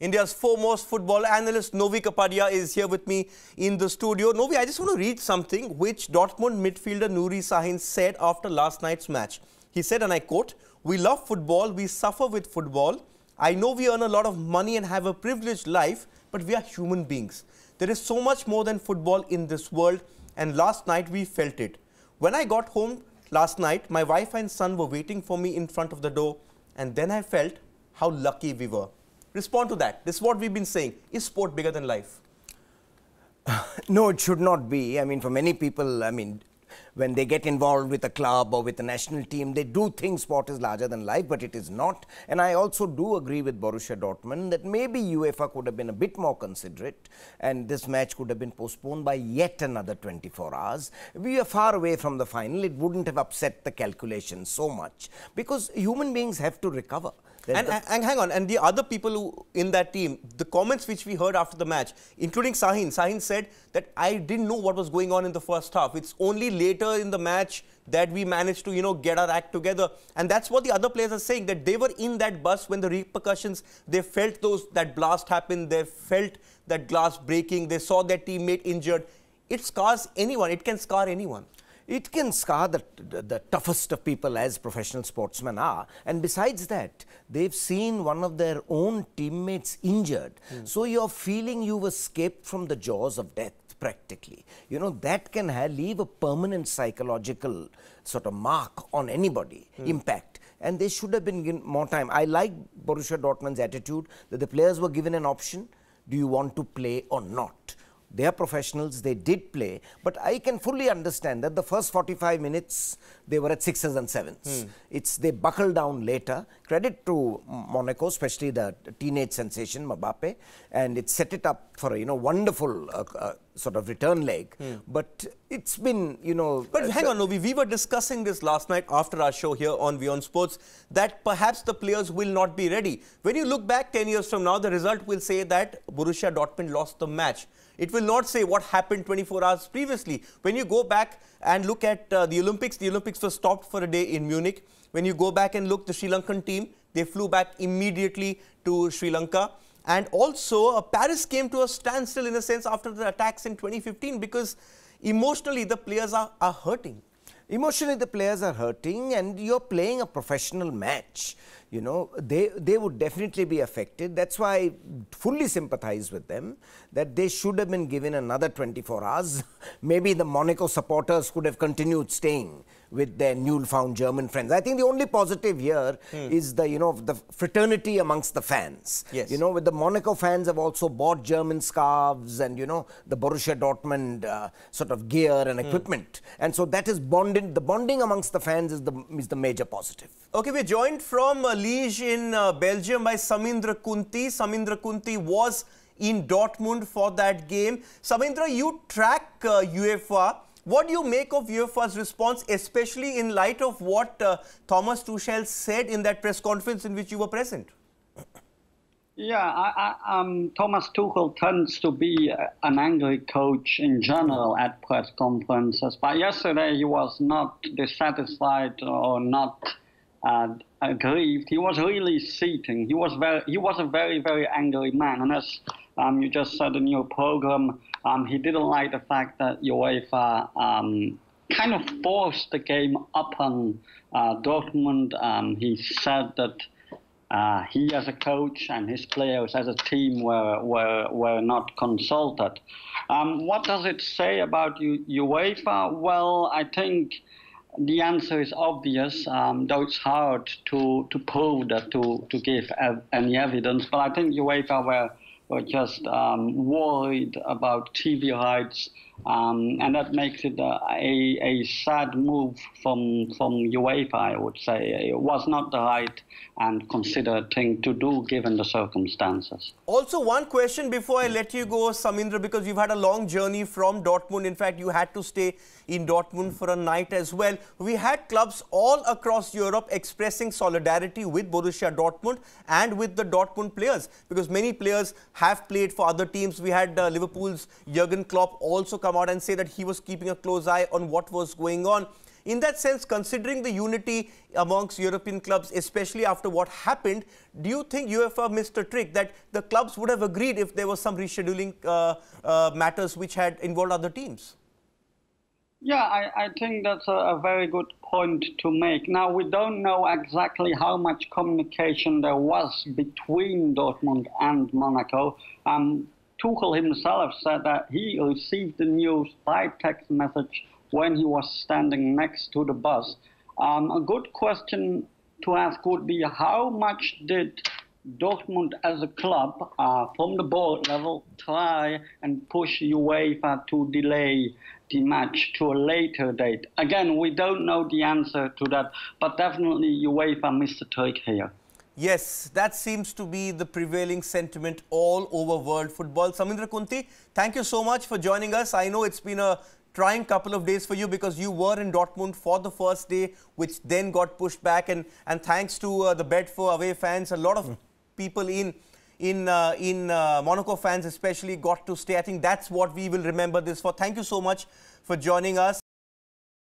India's foremost football analyst Novy Kapadia is here with me in the studio. Novy, I just want to read something which Dortmund midfielder Nuri Sahin said after last night's match. He said, and I quote, "We love football, we suffer with football. I know we earn a lot of money and have a privileged life, but we are human beings. There is so much more than football in this world, and last night we felt it. When I got home last night, my wife and son were waiting for me in front of the door, and then I felt how lucky we were." Respond to that. This is what we've been saying. Is sport bigger than life? No, it should not be. I mean, for many people, when they get involved with a club or with a national team, they do think sport is larger than life, but it is not. And I also do agree with Borussia Dortmund that maybe UEFA could have been a bit more considerate and this match could have been postponed by yet another 24 hours. We are far away from the final. It wouldn't have upset the calculation so much because human beings have to recover. And hang on, and the other people who in that team, the comments which we heard after the match, including Sahin said that I didn't know what was going on in the first half. It's only later in the match that we managed to, get our act together. And that's what the other players are saying, that they were in that bus when the repercussions, they felt that blast happened, they felt that glass breaking, they saw their teammate injured. It scars anyone, it can scar anyone. It can scar the toughest of people, as professional sportsmen are. And besides that, they've seen one of their own teammates injured. So you're feeling you've escaped from the jaws of death, practically. That can leave a permanent psychological sort of mark on anybody, impact. And they should have been given more time. I like Borussia Dortmund's attitude that the players were given an option. Do you want to play or not? They are professionals, they did play, but I can fully understand that the first 45 minutes, they were at 6s and 7s. They buckled down later. Credit to Monaco, especially the teenage sensation, Mbappe, and it set it up for a, wonderful sort of return leg. But it's been, But hang on, Novi, we were discussing this last night after our show here on WION Sports, that perhaps the players will not be ready. When you look back 10 years from now, the result will say that Borussia Dortmund lost the match. It will not say what happened 24 hours previously. When you go back and look at the Olympics were stopped for a day in Munich. When you go back and look, the Sri Lankan team, they flew back immediately to Sri Lanka. And also, Paris came to a standstill in a sense after the attacks in 2015 because emotionally the players are hurting. Emotionally, the players are hurting and you're playing a professional match. They would definitely be affected. That's why I fully sympathize with them, that they should have been given another 24 hours. Maybe the Monaco supporters could have continued staying with their newfound German friends. I think the only positive here is the fraternity amongst the fans. Yes. With the Monaco fans have also bought German scarves and, the Borussia Dortmund sort of gear and equipment. And so that is bonding. The bonding amongst the fans is the major positive. Okay, we're joined from Liège in Belgium by Samindra Kunti. Samindra Kunti was in Dortmund for that game. Samindra, you track UEFA. What do you make of UEFA's response, especially in light of what Thomas Tuchel said in that press conference in which you were present? Yeah, Thomas Tuchel tends to be an angry coach in general at press conferences. But yesterday he was not dissatisfied or not aggrieved. He was really seething. He was a very, very angry man. And as you just said in your program, he didn't like the fact that UEFA kind of forced the game upon Dortmund. He said that he as a coach and his players as a team were not consulted. What does it say about UEFA? Well, I think the answer is obvious, though it's hard to prove that, to give any evidence. But I think UEFA were just worried about TV rights, and that makes it a sad move from UEFA, I would say. It was not the right and considered thing to do given the circumstances. Also, one question before I let you go, Samindra, because you've had a long journey from Dortmund. In fact, you had to stay in Dortmund for a night as well. We had clubs all across Europe expressing solidarity with Borussia Dortmund and with the Dortmund players, because many players have played for other teams. We had Liverpool's Jurgen Klopp also come out and say that he was keeping a close eye on what was going on. In that sense, considering the unity amongst European clubs, especially after what happened, do you think UEFA missed a trick that the clubs would have agreed if there was some rescheduling matters which had involved other teams? Yeah, I think that's a very good point to make. Now, we don't know exactly how much communication there was between Dortmund and Monaco. Tuchel himself said that he received the news by text message when he was standing next to the bus. A good question to ask would be, how much did Dortmund as a club, from the board level, try and push UEFA to delay the match to a later date? Again, we don't know the answer to that, but definitely UEFA missed a trick here. Yes, that seems to be the prevailing sentiment all over world football. Samindra Kunti, thank you so much for joining us. I know it's been a trying couple of days for you because you were in Dortmund for the first day, which then got pushed back. And thanks to the Bedford away fans, a lot of people in Monaco fans especially got to stay. I think that's what we will remember this for. Thank you so much for joining us.